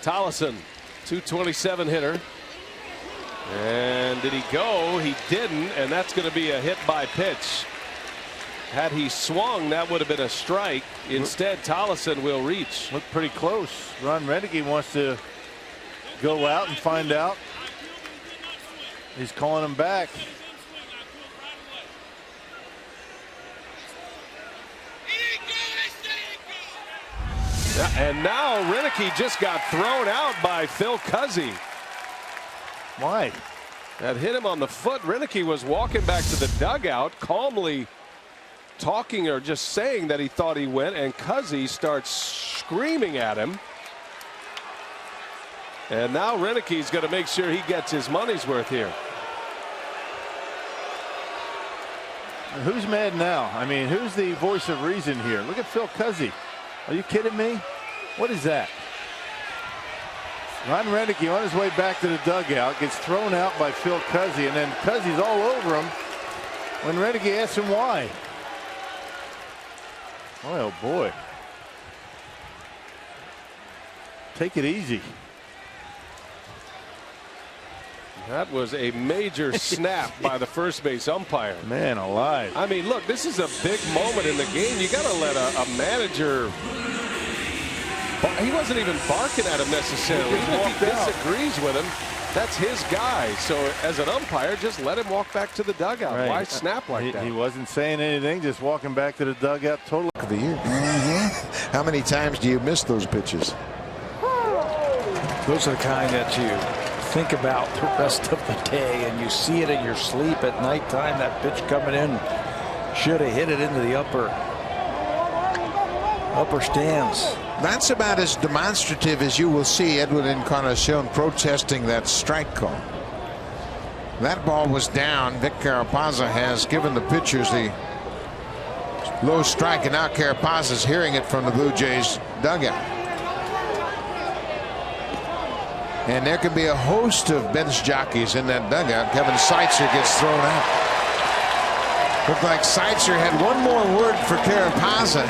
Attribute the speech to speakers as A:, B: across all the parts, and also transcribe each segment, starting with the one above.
A: Tollison, 227 hitter. And did he go? He didn't, and that's going to be a hit by pitch. Had he swung, that would have been a strike. Instead, Tollison will reach.
B: Looked pretty close. Ron Renneke wants to go out and find out. He's calling him back.
A: And now Renneke just got thrown out by Phil Cuzzi.
B: Why?
A: That hit him on the foot. Renneke was walking back to the dugout, calmly talking or just saying that he thought he went, and Cuzzi starts screaming at him. And now Renneke's going to make sure he gets his money's worth here.
B: Who's mad now? I mean, who's the voice of reason here? Look at Phil Cuzzi. Are you kidding me? What is that? Ron Renneke on his way back to the dugout gets thrown out by Phil Cuzzi, and then Cuzzi's all over him when Renneke asks him why. Boy, oh boy. Take it easy.
A: That was a major snap by the first base umpire.
B: Man alive.
A: I mean, look, this is a big moment in the game. You got to let a manager. He wasn't even barking at him necessarily. Even if he disagrees with him, that's his guy. So as an umpire, just let him walk back to the dugout. Right. Why snap like that?
B: He wasn't saying anything, just walking back to the dugout. Total
C: of the year. How many times do you miss those pitches?
D: Those are the kind that you think about the rest of the day, and you see it in your sleep at nighttime. That pitch coming in, should have hit it into the upper stands.
C: That's about as demonstrative as you will see Edwin Encarnacion protesting that strike call. That ball was down. Vic Carapazza has given the pitchers the low strike, and now Carapazza's hearing it from the Blue Jays dugout. And there could be a host of bench jockeys in that dugout. Kevin Seitzer gets thrown out. Looked like Seitzer had one more word for Carapazza,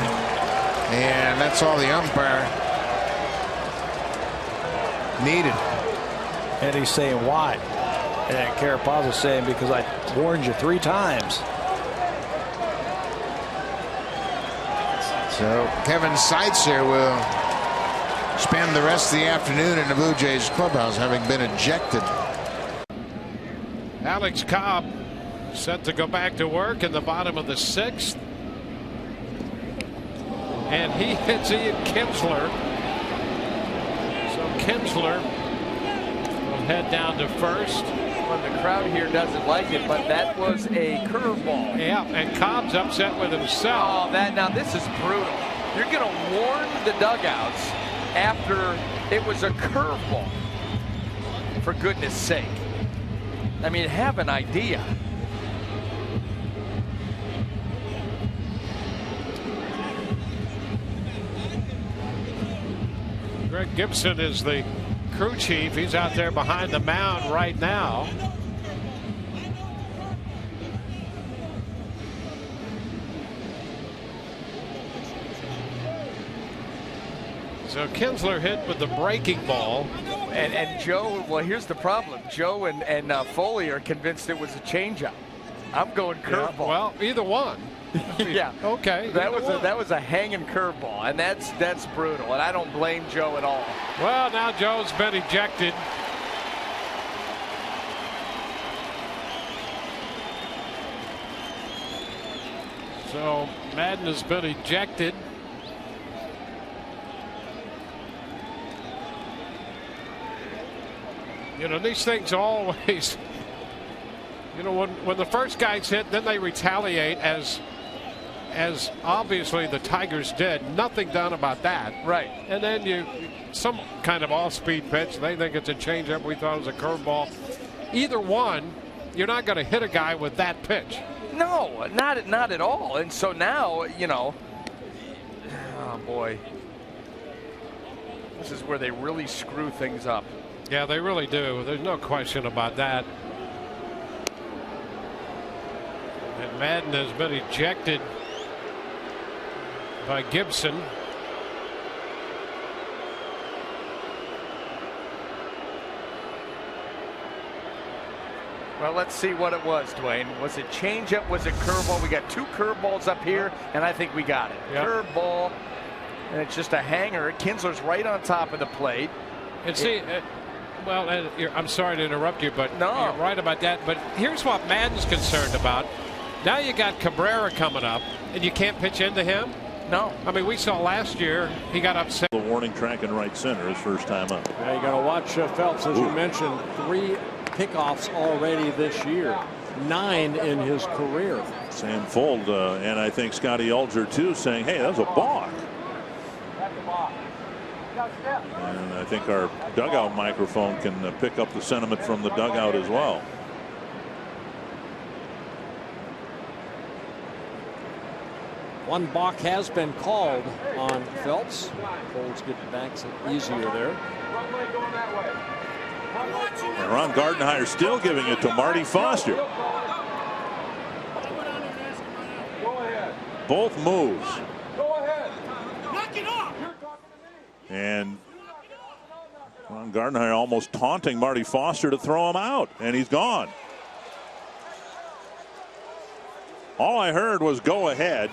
C: and that's all the umpire needed.
D: And he's saying why? And Carapazza's saying because I warned you 3 times.
C: So Kevin Seitzer will spend the rest of the afternoon in the Blue Jays clubhouse, having been ejected.
E: Alex Cobb set to go back to work in the bottom of the 6th. And he hits Ian Kinsler. So Kinsler will head down to first.
F: Well, the crowd here doesn't like it, but that was a curveball.
E: Yeah, and Cobb's upset with himself.
F: Oh, now this is brutal. You're going to warn the dugouts after it was a curveball. For goodness sake. I mean, have an idea.
E: Greg Gibson is the crew chief. He's out there behind the mound right now. So Kinsler hit with the breaking ball.
F: And Joe, well, here's the problem. Joe and Foley are convinced it was a changeup. I'm going curveball.
E: Yeah, well, either one.
F: Yeah.
E: Okay.
F: That was a hanging curveball, and that's brutal. And I don't blame Joe at all.
E: Well, now Joe's been ejected. So Madden has been ejected. You know, these things always, you know, when the first guy's hit, then they retaliate as obviously the Tigers did. Nothing done about that.
F: Right.
E: And then some kind of off-speed pitch. They think it's a changeup. We thought it was a curveball. Either one, you're not going to hit a guy with that pitch.
F: No, not at all. And so now, you know, oh boy, this is where they really screw things up.
E: Yeah, they really do. There's no question about that. And Madden has been ejected by Gibson.
F: Well, let's see what it was, Dwayne. Was it changeup? Was it curveball? We got 2 curveballs up here, and I think we got it. Yep. Curveball, and it's just a hanger. Kinsler's right on top of the plate.
E: And see, well, I'm sorry to interrupt you, but
F: no,
E: you're right about that. But here's what Madden's concerned about. Now you got Cabrera coming up, and you can't pitch into him.
F: No.
E: I mean, we saw last year he got upset.
G: The warning track in right center his first time up.
H: Yeah, you got to watch Phelps, as you mentioned. 3 pickoffs already this year, 9 in his career.
G: Sam Fold and I think Scotty Alger too, saying, hey, that was a balk. And I think our dugout microphone can pick up the sentiment from the dugout as well.
H: One balk has been called on Phelps. Folds get back easier there.
G: And Ron Gardenhire still giving it to Marty Foster. Both moves. And Ron Gardenhire almost taunting Marty Foster to throw him out, and he's gone. All I heard was go ahead.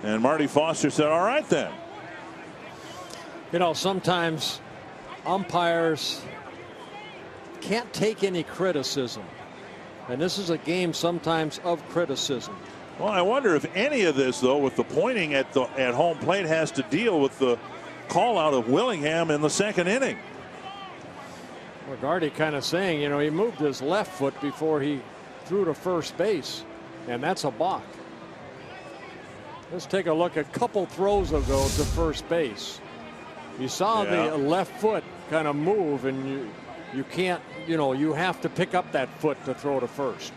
G: And Marty Foster said, all right then.
H: You know, sometimes umpires can't take any criticism. And this is a game sometimes of criticism.
G: Well, I wonder if any of this, though, with the pointing at home plate has to deal with the call out of Willingham in the 2nd inning.
H: Well, Gardy kind of saying, you know, he moved his left foot before he threw to first base. And that's a balk. Let's take a look. A couple throws ago to first base. You saw the left foot kind of move, and you can't, you know, you have to pick up that foot to throw to first.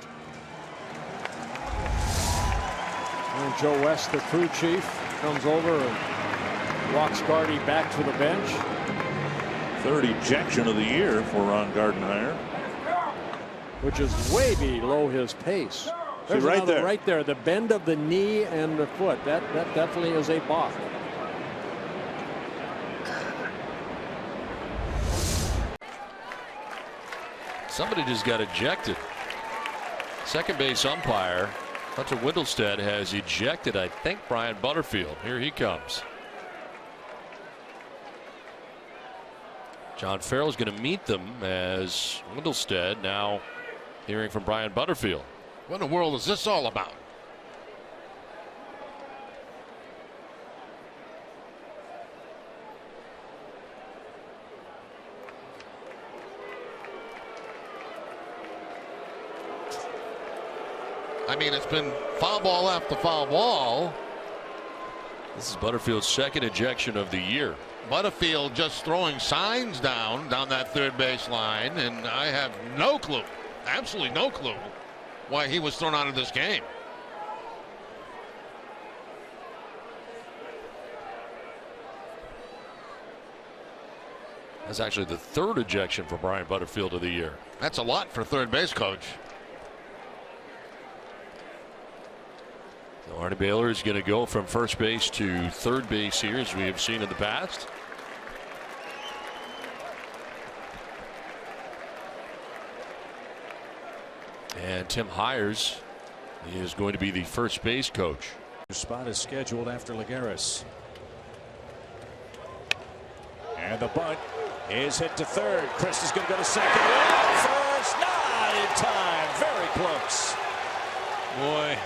H: And Joe West, the crew chief, comes over and walks Gardy back to the bench.
G: 3rd ejection of the year for Ron Gardenhire,
H: which is way below his pace. There's
G: right there.
H: Right there, the bend of the knee and the foot. That definitely is a balk.
I: Somebody just got ejected. Second base umpire Hunter Wendelstedt has ejected, I think, Brian Butterfield. Here he comes. John Farrell's going to meet them as Wendelstedt now hearing from Brian Butterfield.
J: What in the world is this all about? I mean, it's been foul ball after foul ball.
I: This is Butterfield's 2nd ejection of the year.
J: Butterfield just throwing signs down that 3rd base line, and I have no clue, absolutely no clue, why he was thrown out of this game.
I: That's actually the 3rd ejection for Brian Butterfield of the year.
J: That's a lot for 3rd base coach.
I: So Arnie Baylor is going to go from first base to 3rd base here, as we have seen in the past. And Tim Hires is going to be the first base coach.
K: Your spot is scheduled after Lagares. And the bunt is hit to 3rd. Chris is going to go to 2nd. First, not in time. Very close.
L: Boy,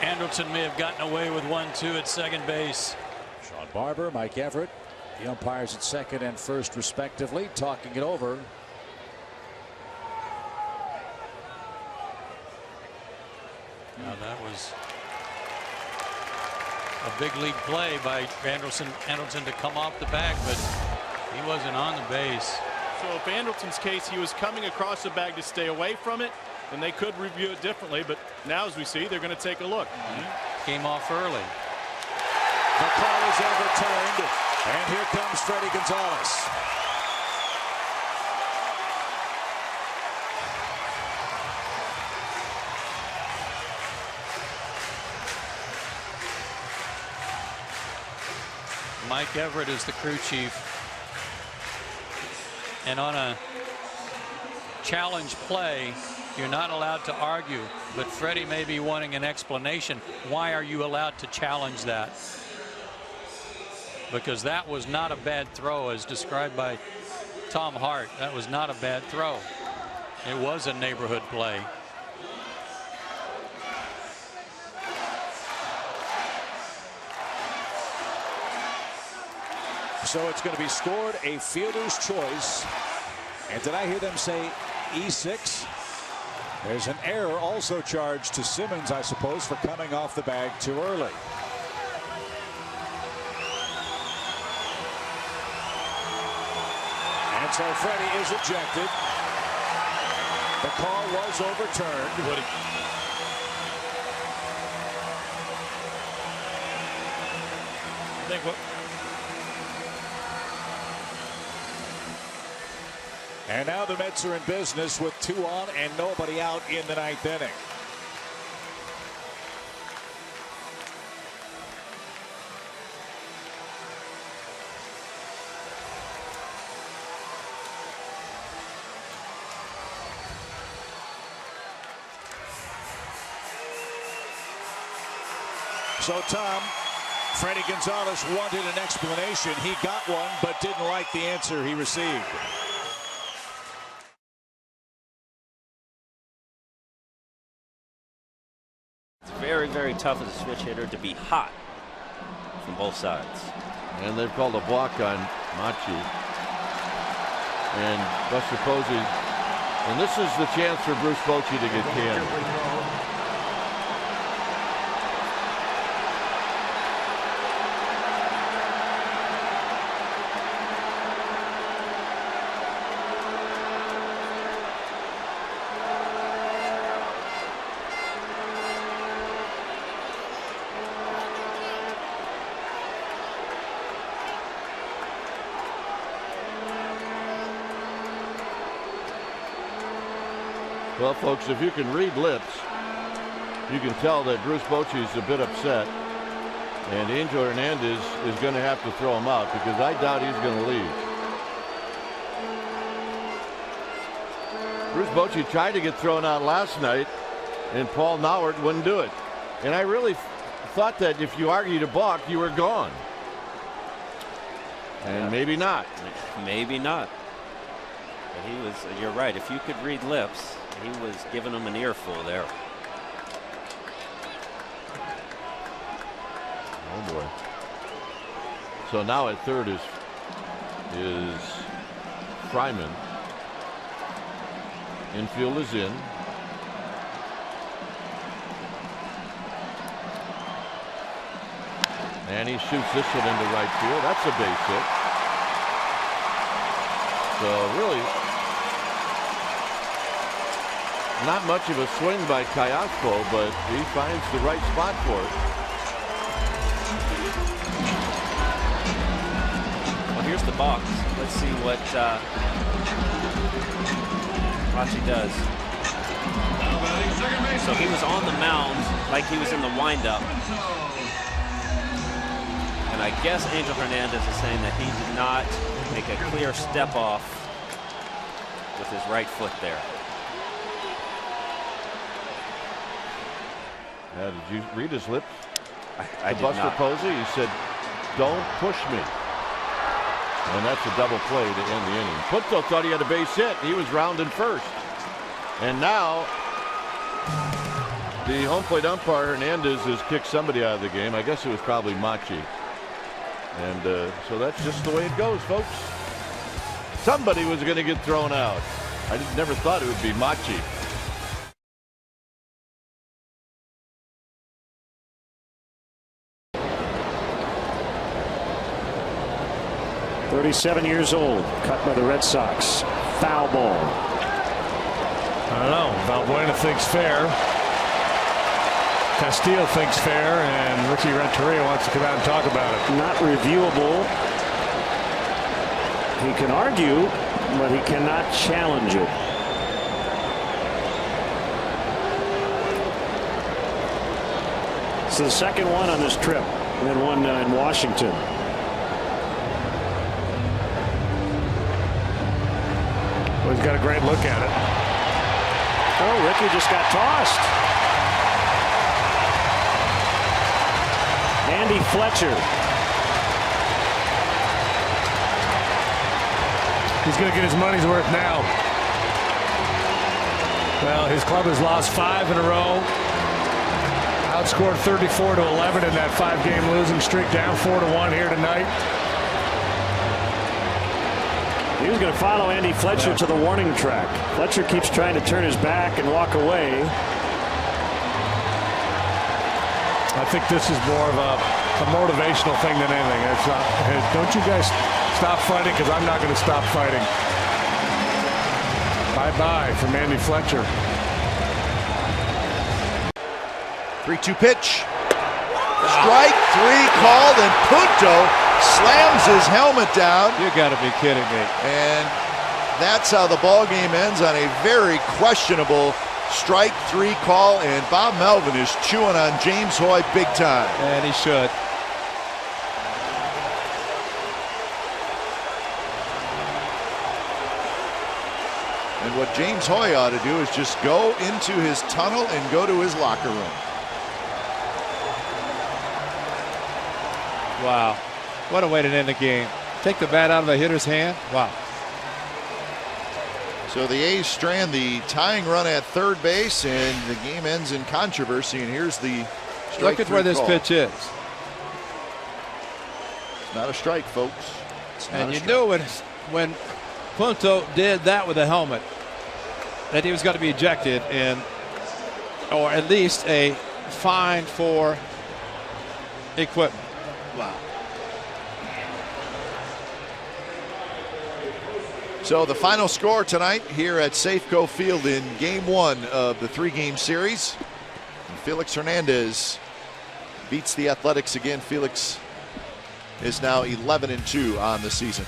L: Anderson may have gotten away with 1-2 at 2nd base.
K: Sean Barber, Mike Everett, the umpires at 2nd and 1st respectively, talking it over.
L: Now that was a big league play by Anderson to come off the bag, but he wasn't on the base.
M: So if Anderson's case, he was coming across the bag to stay away from it, then they could review it differently. But now, as we see, they're going to take a look.
L: Came off early.
K: The call is overturned, and here comes Freddie Gonzalez.
L: Mike Everett is the crew chief, and on a challenge play, you're not allowed to argue. But Freddie may be wanting an explanation. Why are you allowed to challenge that? Because that was not a bad throw, as described by Tom Hart. That was not a bad throw. It was a neighborhood play.
K: So it's going to be scored a fielder's choice. And did I hear them say E6? There's an error also charged to Simmons, I suppose, for coming off the bag too early. And so Freddie is ejected. The call was overturned.
L: I think what.
K: And now the Mets are in business with 2 on and nobody out in the 9th inning. So Tom, Freddie Gonzalez wanted an explanation. He got one, but didn't like the answer he received.
N: Very, very tough as a switch hitter to be hot from both sides.
O: And they've called a block on Machi. And Buster Posey. And this is the chance for Bruce Bochy to get canned. Well, folks, if you can read lips, you can tell that Bruce Bochy is a bit upset. And Angel Hernandez is going to have to throw him out because I doubt he's going to leave. Bruce Bochy tried to get thrown out last night, and Paul Nowert wouldn't do it. And I really thought that if you argued a balk, you were gone. And maybe not.
N: Maybe not. But he was, you're right, if you could read lips, he was giving him an earful there.
O: Oh boy. So now at third is Fryman. Infield is in. And he shoots this one into right field. That's a base hit. So really not much of a swing by Kayaspo, but he finds the right spot for it.
N: Well, here's the box. Let's see what Machi does. So he was on the mound like he was in the windup. And I guess Angel Hernandez is saying that he did not make a clear step off with his right foot there.
O: Did you read his lips?
N: I
O: to
N: did
O: Buster
N: not.
O: Posey, he said, "Don't push me." And that's a double play to end the inning. Punto thought he had a base hit. He was rounding first. And now the home plate umpire Hernandez has kicked somebody out of the game. I guess it was probably Machi. And so that's just the way it goes, folks. Somebody was going to get thrown out. I never thought it would be Machi.
P: .37 years old, cut by the Red Sox. Foul ball.
Q: I don't know. Valbuena thinks fair. Castillo thinks fair, and Ricky Renteria wants to come out and talk about it.
P: Not reviewable. He can argue, but he cannot challenge it. It's the second one on this trip, and then one in Washington.
Q: Well, he's got a great look at it.
P: Oh, Ricky just got tossed. Andy Fletcher.
Q: He's going to get his money's worth now. Well, his club has lost 5 in a row. Outscored 34-11 in that 5-game losing streak, down 4-1 here tonight.
P: He was going to follow Andy Fletcher to the warning track. Fletcher keeps trying to turn his back and walk away.
Q: I think this is more of a motivational thing than anything. It's not, don't you guys stop fighting, because I'm not going to stop fighting. Bye-bye from Andy Fletcher.
R: 3-2 pitch. Strike 3 called, and Punto slams his helmet down.
B: You got to be kidding me.
R: And that's how the ball game ends, on a very questionable strike 3 call, and Bob Melvin is chewing on James Hoy big time.
B: And he should.
R: And what James Hoy ought to do is just go into his tunnel and go to his locker room.
B: Wow. What a way to end the game. Take the bat out of the hitter's hand. Wow.
R: So the A's strand the tying run at third base, and the game ends in controversy. And here's the strike.
B: Look at where this
R: call.
B: pitch is.
R: It's not a strike, folks.
B: And you knew it when Punto did that with the helmet, that he was going to be ejected, and or at least a fine for equipment.
R: Wow. So the final score tonight here at Safeco Field in Game 1 of the 3-game series. Felix Hernandez beats the Athletics again. Felix is now 11-2 on the season.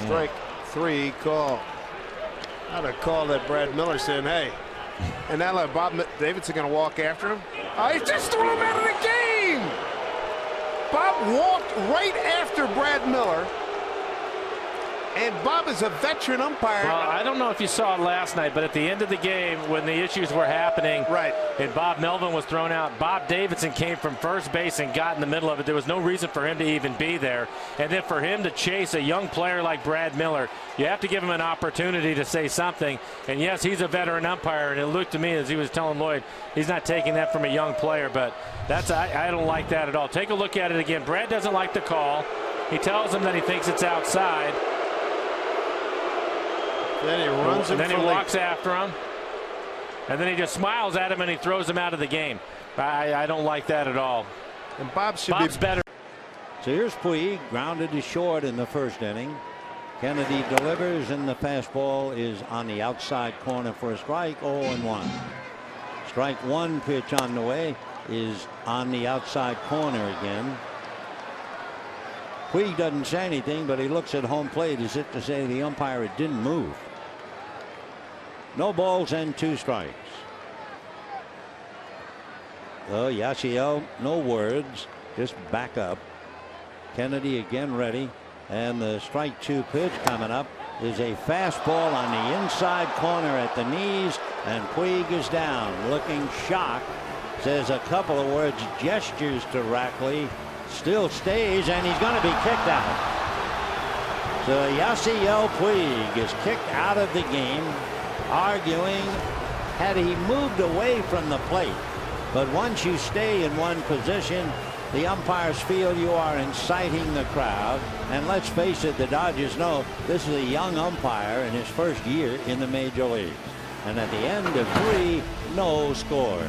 S: Strike 3 call. Not a call that Brad Miller said, hey. And now like Bob Davidson going to walk after him. He just threw him out of the game. Bob walked right after Brad Miller. And Bob is a veteran umpire.
T: Well, I don't know if you saw it last night, but at the end of the game, when the issues were happening,
S: right,
T: and Bob Melvin was thrown out, Bob Davidson came from first base and got in the middle of it. There was no reason for him to even be there. And then for him to chase a young player like Brad Miller, you have to give him an opportunity to say something. And yes, he's a veteran umpire, and it looked to me as he was telling Lloyd, he's not taking that from a young player. But that's I don't like that at all. Take a look at it again. Brad doesn't like the call. He tells him that he thinks it's outside.
S: Then he runs him.
T: And then he walks after him. And then he just smiles at him and he throws him out of the game. I don't like that at all.
S: And Bob's
T: better.
U: So here's Puig, grounded to short in the first inning. Kennedy delivers, and the fastball is on the outside corner for a strike. 0-1. Strike 1 pitch on the way is on the outside corner again. Puig doesn't say anything, but he looks at home plate as if to say the umpire it didn't move. No balls and 2 strikes. Oh, Yasiel, no words, just back up. Kennedy again ready, and the strike 2 pitch coming up is a fastball on the inside corner at the knees, and Puig is down, looking shocked. Says a couple of words, gestures to Rackley, still stays, and he's going to be kicked out. So Yasiel Puig is kicked out of the game, arguing had he moved away from the plate. But once you stay in one position, the umpires feel you are inciting the crowd. And let's face it, the Dodgers know this is a young umpire in his first year in the major leagues. And at the end of 3, no score.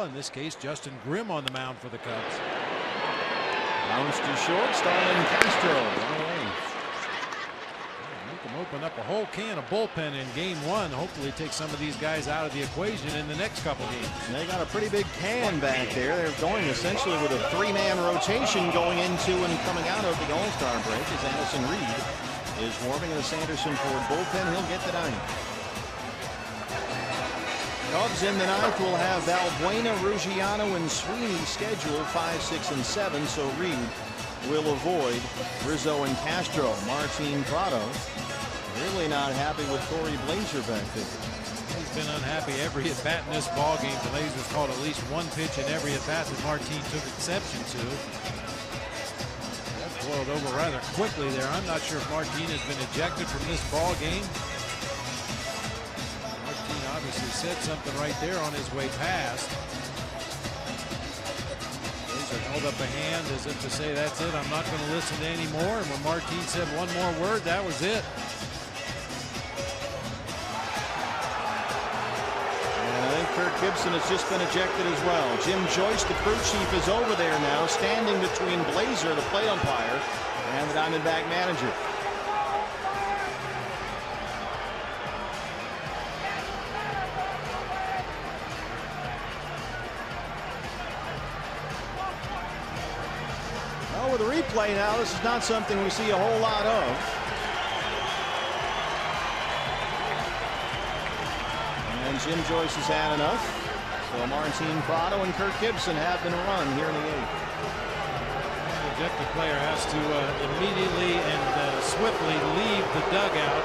V: In this case, Justin Grimm on the mound for the Cubs.
W: Bounce to short, Starlin Castro.
V: You can open up a whole can of bullpen in Game 1. Hopefully take some of these guys out of the equation in the next couple games.
W: And they got a pretty big can back there. They're going essentially with a 3-man rotation going into and coming out of the All-Star break as Addison Reed is warming the Sanderson Ford bullpen. He'll get the 9th. Cubs in the ninth will have Valbuena, Ruggiano, and Sweeney scheduled 5, 6, and 7. So Reed will avoid Rizzo and Castro. Martin Prado really not happy with Corey Blazer back there.
V: He's been unhappy every at bat in this ball game. The Blazers called at least one pitch in every at bat that Martin took exception to. That boiled over rather quickly there. I'm not sure if Martin has been ejected from this ball game. Martin obviously said something right there on his way past. Blazer held up a hand as if to say, that's it, I'm not going to listen to any more. And when Martin said one more word, that was it.
W: Kirk Gibson has just been ejected as well. Jim Joyce, the crew chief, is over there now, standing between Blazer, the plate umpire, and the Diamondback manager. Well, with a replay now, this is not something we see a whole lot of. And Jim Joyce has had enough. So Martin Prado and Kirk Gibson have been run here in the 8th.
V: The ejected player has to immediately and swiftly leave the dugout.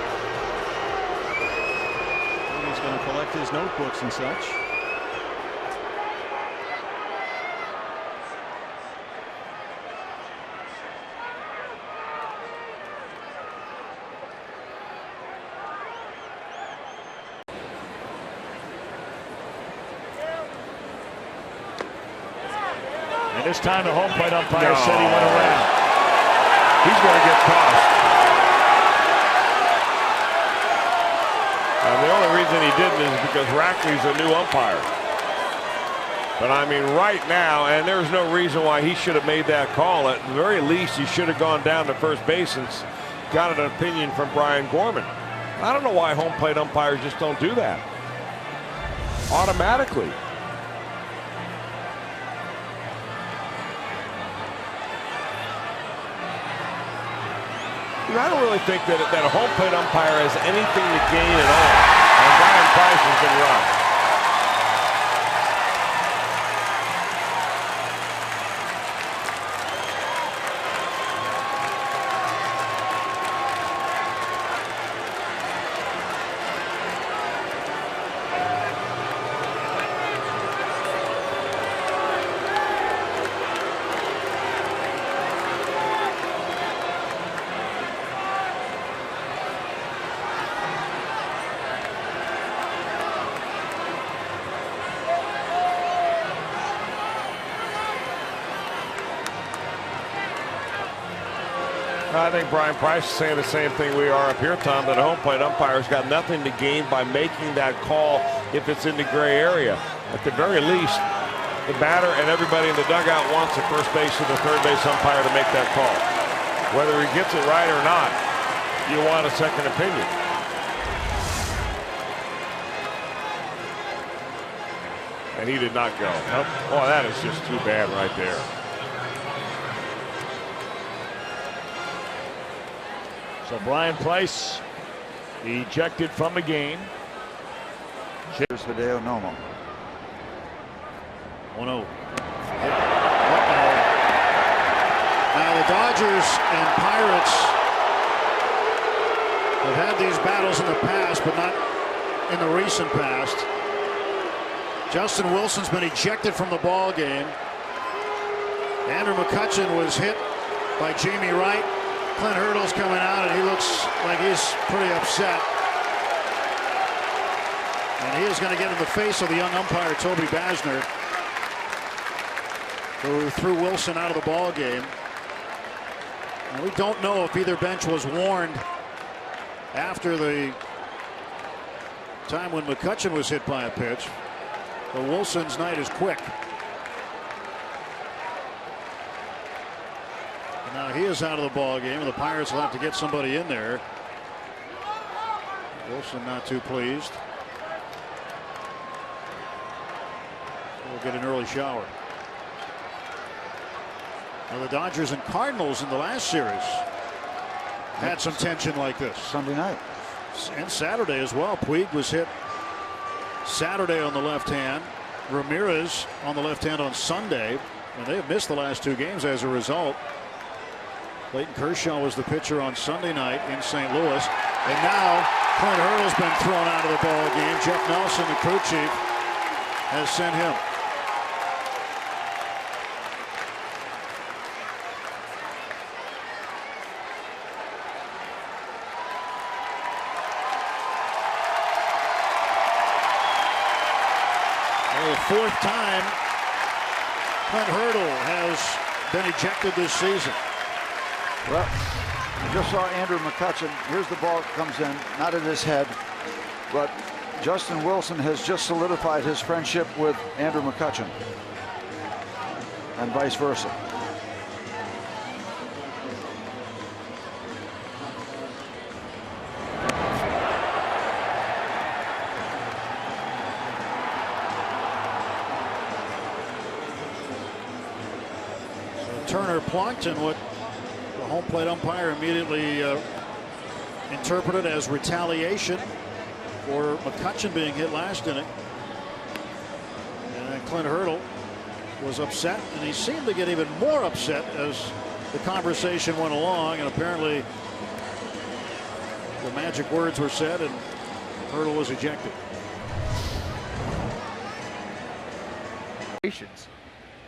W: He's going to collect his notebooks and such.
P: This time the home plate umpire said he went around.
E: He's going to get tossed. And the only reason he didn't is because Rackley's a new umpire. But I mean, right now, and there's no reason why he should have made that call. At the very least, he should have gone down to first base and got an opinion from Brian Gorman. I don't know why home plate umpires just don't do that automatically. I don't really think that a home plate umpire has anything to gain at all. And Brian Price has been wrong. I think Brian Price is saying the same thing we are up here, Tom, that a home plate umpire's got nothing to gain by making that call if it's in the gray area. At the very least, the batter and everybody in the dugout wants the first base or the third base umpire to make that call. Whether he gets it right or not, you want a second opinion. And he did not go. Nope. Oh, that is just too bad right there.
P: So Brian Price ejected from the game.
A: Here's Hideo Nomo.
H: 1-0. Now the Dodgers and Pirates have had these battles in the past, but not in the recent past. Justin Wilson's been ejected from the ball game. Andrew McCutchen was hit by Jamie Wright. Clint Hurdle's coming out, and he looks like he's pretty upset. And he is going to get in the face of the young umpire, Toby Basner, who threw Wilson out of the ball game. And we don't know if either bench was warned after the time when McCutchen was hit by a pitch. But Wilson's night is quick. Now he is out of the ball game, and the Pirates will have to get somebody in there. Wilson not too pleased. We'll get an early shower. Now the Dodgers and Cardinals in the last series had some tension like this.
A: Sunday night.
H: And Saturday as well. Puig was hit
C: Saturday on the left hand. Ramirez on the left hand on Sunday. And they have missed the last 2 games as a result. Clayton Kershaw was the pitcher on Sunday night in St. Louis. And now Clint Hurdle's been thrown out of the ball game. Jeff Nelson, the crew chief, has sent him. For the 4th time, Clint Hurdle has been ejected this season.
A: Well, I just saw Andrew McCutchen. Here's the ball comes in, not in his head, but Justin Wilson has just solidified his friendship with Andrew McCutchen, and vice versa.
C: Turner plunked, and what the home plate umpire immediately interpreted as retaliation for McCutchen being hit last inning. And Clint Hurdle was upset, and he seemed to get even more upset as the conversation went along, and apparently the magic words were said and Hurdle was ejected.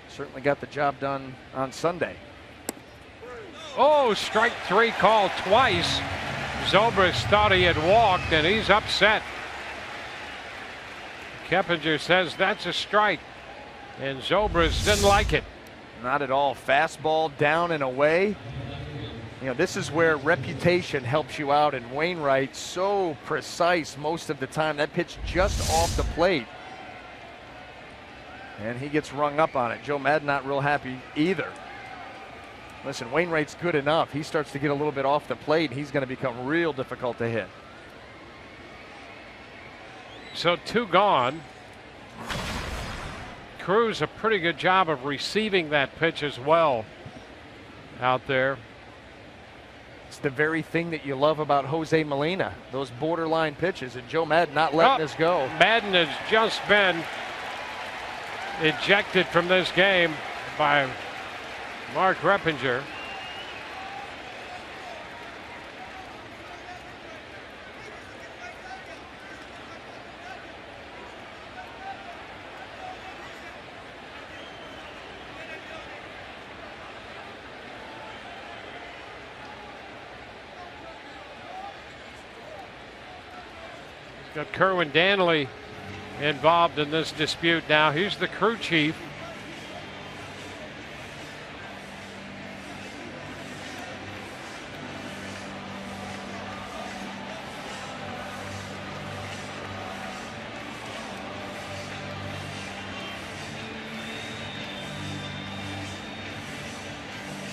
D: Certainly got the job done on Sunday.
F: Oh, strike 3 called twice. Zobrist thought he had walked, and he's upset. Keppinger says that's a strike, and Zobrist didn't like it.
D: Not at all. Fastball down and away. You know, this is where reputation helps you out, and Wainwright so precise most of the time. That pitch just off the plate. And he gets rung up on it. Joe Madden not real happy either. Listen, Wainwright's good enough. He starts to get a little bit off the plate. He's going to become real difficult to hit.
F: So 2 gone. Cruz a pretty good job of receiving that pitch as well out there.
D: It's the very thing that you love about Jose Molina, those borderline pitches, and Joe Madden not letting this go.
F: Madden has just been ejected from this game by Mark Reppinger. He's got Kerwin Danley involved in this dispute now. He's the crew chief.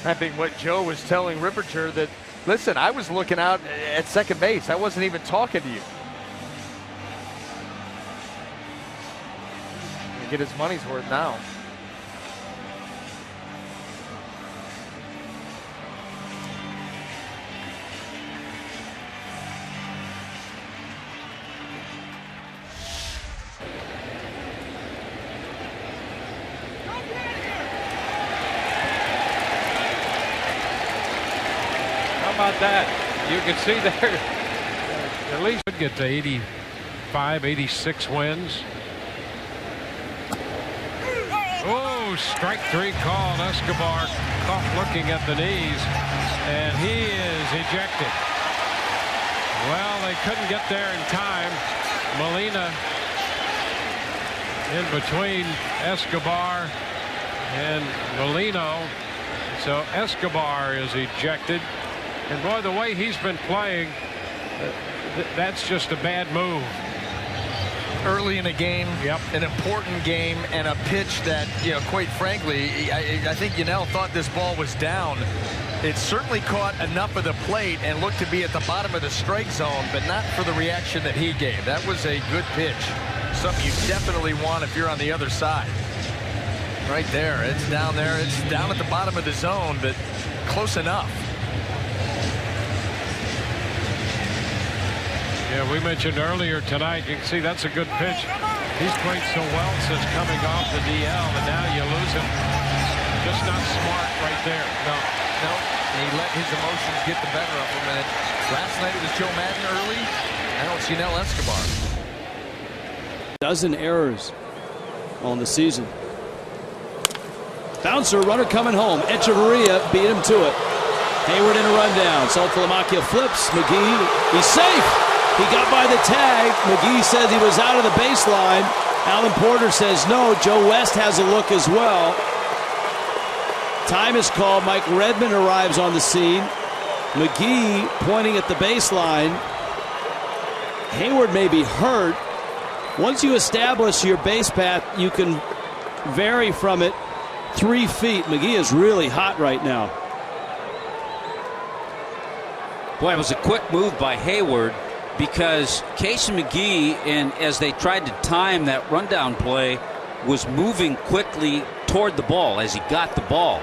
D: I think what Joe was telling Ripperger that, listen, I was looking out at second base. I wasn't even talking to you. Get his money's worth now.
F: How about that? You can see there, at least would get to 85, 86 wins. Oh, strike 3 called. Escobar caught looking at the knees, and he is ejected. Well, they couldn't get there in time. Molina in between Escobar and Molino. So Escobar is ejected. And boy, the way he's been playing, that's just a bad move.
D: Early in a game, an important game, and a pitch that, you know, quite frankly, I think Yannell thought this ball was down. It certainly caught enough of the plate and looked to be at the bottom of the strike zone, but not for the reaction that he gave. That was a good pitch. Something you definitely want if you're on the other side. Right there. It's down there. It's down at the bottom of the zone, but close enough.
F: Yeah, we mentioned earlier tonight, you can see that's a good pitch He's played so well since coming off the DL, and now you lose him. Just not smart right there.
D: No. He let his emotions get the better of him. And last night it was Joe Madden early. I don't see Nel Escobar.
G: Dozen errors on the season. Bouncer, runner coming home. Echeverria beat him to it. Hayward in a rundown. Saltalamacchia flips. McGee, he's safe. He got by the tag. McGee says he was out of the baseline. Alan Porter says no. Joe West has a look as well. Time is called. Mike Redmond arrives on the scene. McGee pointing at the baseline. Hayward may be hurt. Once you establish your base path, you can vary from it 3 feet. McGee is really hot right now.
I: Boy, it was a quick move by Hayward, because Casey McGee, and as they tried to time that rundown play, was moving quickly toward the ball as he got the ball.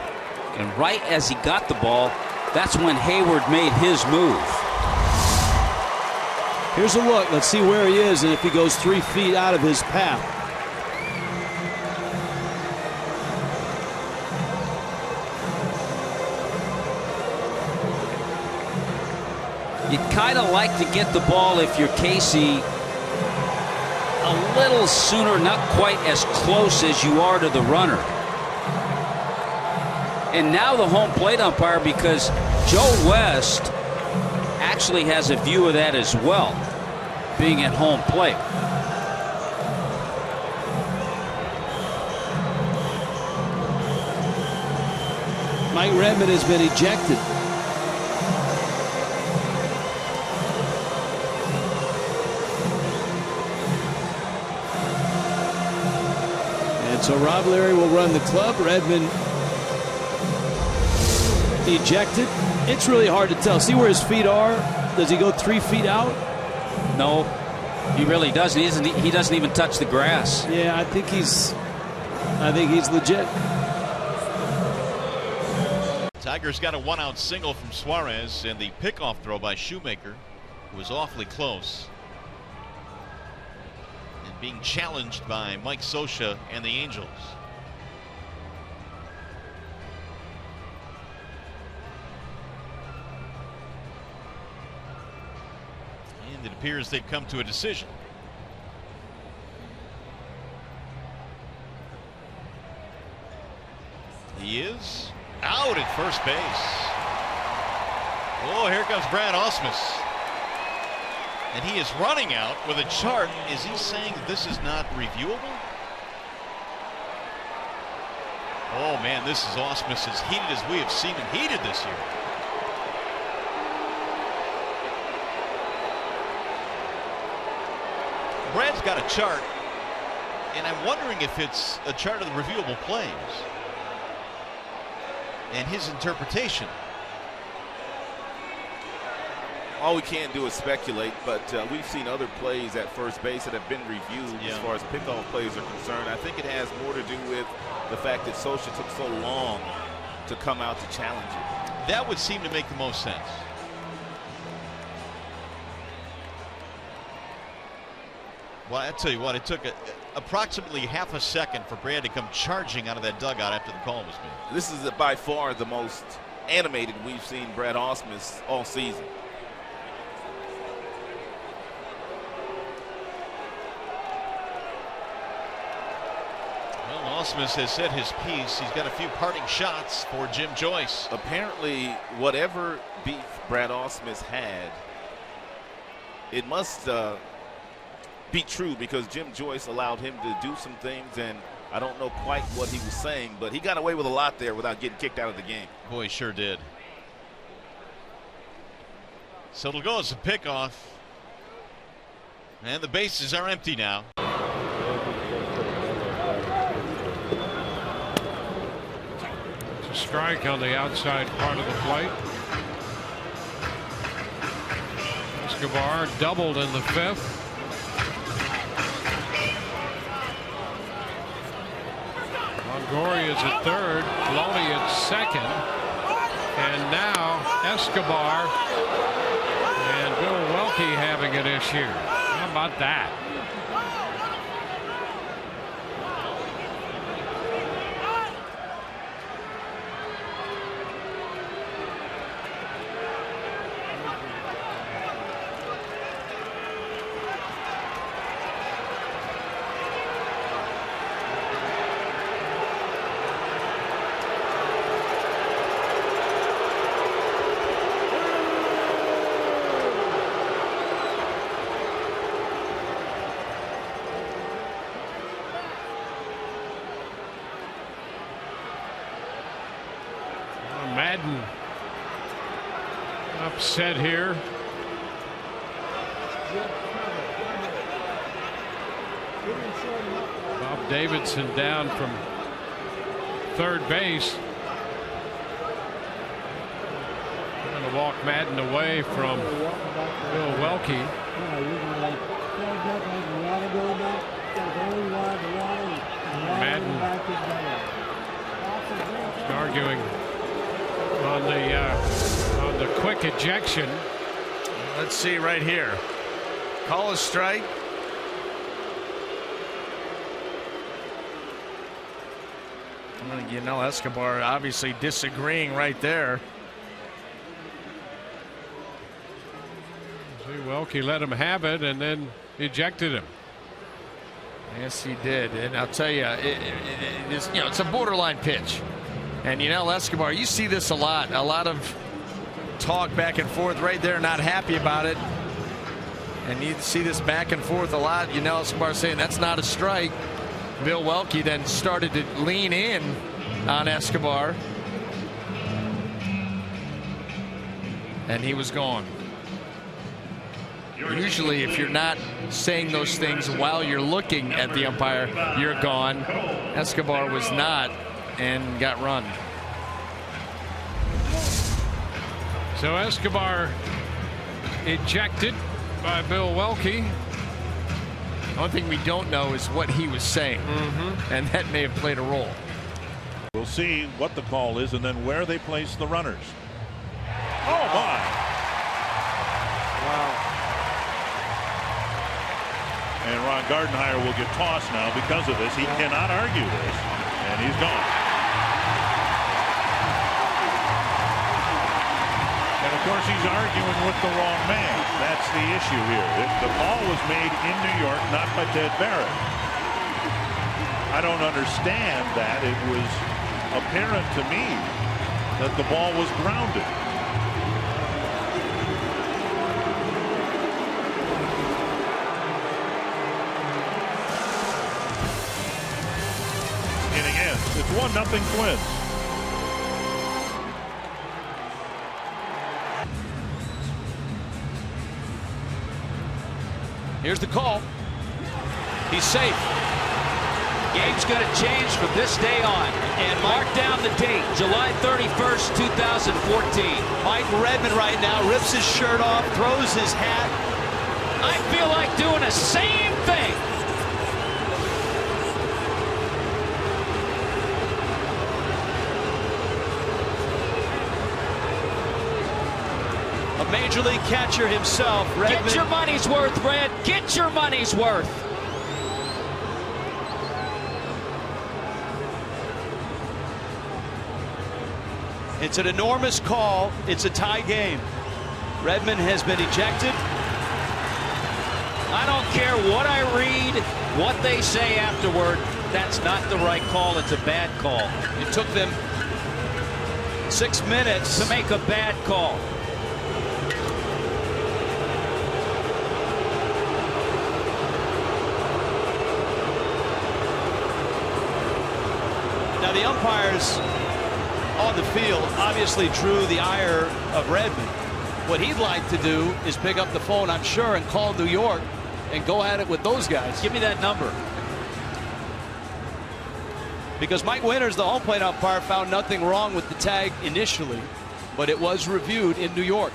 I: And right as he got the ball, that's when Hayward made his move.
G: Here's a look. Let's see where he is and if he goes 3 feet out of his path.
I: You'd kind of like to get the ball, if you're Casey, a little sooner, not quite as close as you are to the runner. And now the home plate umpire, because Joe West actually has a view of that as well, being at home plate.
G: Mike Redmond has been ejected. And so Rob Leary will run the club. Redmond ejected. It's really hard to tell. See where his feet are? Does he go 3 feet out?
I: No, he really doesn't. He doesn't even touch the grass.
G: Yeah, I think he's legit.
J: Tigers got a 1-out single from Suarez, and the pickoff throw by Shoemaker was awfully close. And being challenged by Mike Scioscia and the Angels. And it appears they've come to a decision. He is out at first base. Oh, here comes Brad Ausmus. And he is running out with a chart. Is he saying this is not reviewable? Oh man, this is Ausmus as heated as we have seen him heated this year. Brad's got a chart, and I'm wondering if it's a chart of the reviewable plays and his interpretation.
X: All we can do is speculate, but we've seen other plays at first base that have been reviewed as far as pickoff plays are concerned. I think it has more to do with the fact that Scioscia took so long to come out to challenge it.
J: That would seem to make the most sense. Well, I tell you what, it took approximately half a second for Brad to come charging out of that dugout after the call was made.
X: This is by far the most animated we've seen Brad Ausmus all season.
J: Well, Ausmus has said his piece. He's got a few parting shots for Jim Joyce.
X: Apparently, whatever beef Brad Ausmus had, it must be true, because Jim Joyce allowed him to do some things, and I don't know quite what he was saying, but he got away with a lot there without getting kicked out of the game.
J: Boy, he sure did. So it'll go as a pickoff, and the bases are empty now.
F: It's a strike on the outside part of the plate. Escobar doubled in the fifth. Longoria is at third, Loney at second, and now Escobar and Bill Welke having an issue. How about that? Madden upset here. Bob Davidson down from third base. Trying to walk Madden away from Bill Welke. Madden arguing on the quick ejection.
D: Let's see right here. Call a strike. You know, Escobar obviously disagreeing right there.
F: See, Welke let him have it and then ejected him.
D: Yes, he did. And I'll tell you, it's a borderline pitch. And Escobar, you see this a lot. A lot of talk back and forth right there, not happy about it. And you see this back and forth a lot. Escobar saying that's not a strike. Bill Welke then started to lean in on Escobar. And he was gone. Usually, if you're not saying those things while you're looking at the umpire, you're gone. Escobar was not and got run.
F: So Escobar ejected by Bill Welke.
D: The only thing we don't know is what he was saying, and that may have played a role.
K: We'll see what the call is and then where they place the runners. Oh, my.
H: Wow.
K: And Ron Gardenhire will get tossed now because of this. He cannot argue this, and he's gone. And of course, he's arguing with the wrong man. That's the issue here. The call was made in New York, not by Ted Barrett. I don't understand that. It was apparent to me that the ball was grounded. It's 1-0 Twins.
G: Here's the call. He's safe.
I: Game's going to change from this day on. And mark down the date, July 31st, 2014.
G: Mike Redmond right now rips his shirt off, throws his hat.
I: I feel like doing the same thing.
G: A major league catcher himself, Redmond.
I: Get your money's worth, Red. Get your money's worth.
G: It's an enormous call. It's a tie game. Redmond has been ejected.
I: I don't care what I read, what they say afterward. That's not the right call. It's a bad call.
G: It took them 6 minutes
I: to make a bad call.
G: Now the umpires on the field obviously drew the ire of Redmond. What he'd like to do is pick up the phone, I'm sure, and call New York and go at it with those guys.
I: Give me that number.
G: Because Mike Winters, the home plate umpire, found nothing wrong with the tag initially, but it was reviewed in New York.